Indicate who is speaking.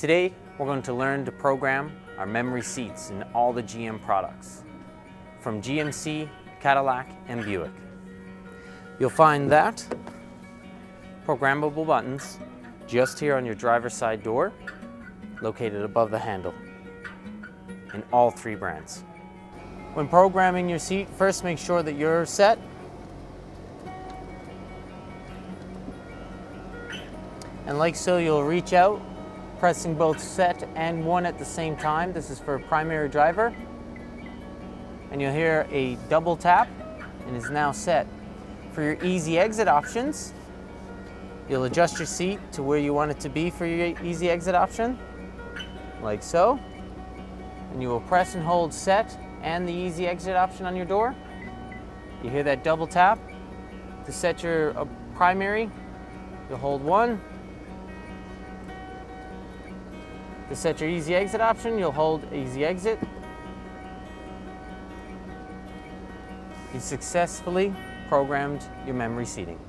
Speaker 1: Today, we're going to learn to program our memory seats in all the GM products, from GMC, Cadillac, and Buick. You'll find that programmable buttons just here on your driver's side door, located above the handle, in all three brands. When programming your seat, first make sure that you're set. And like so, you'll reach out, pressing both set and one at the same time. This is for a primary driver. And you'll hear a double tap and is now set. For your easy exit options, you'll adjust your seat to where you want it to be for your easy exit option, like so. And you will press and hold set and the easy exit option on your door. You hear that double tap. To set your primary, you'll hold one. To set your easy exit option, you'll hold easy exit. You successfully programmed your memory seating.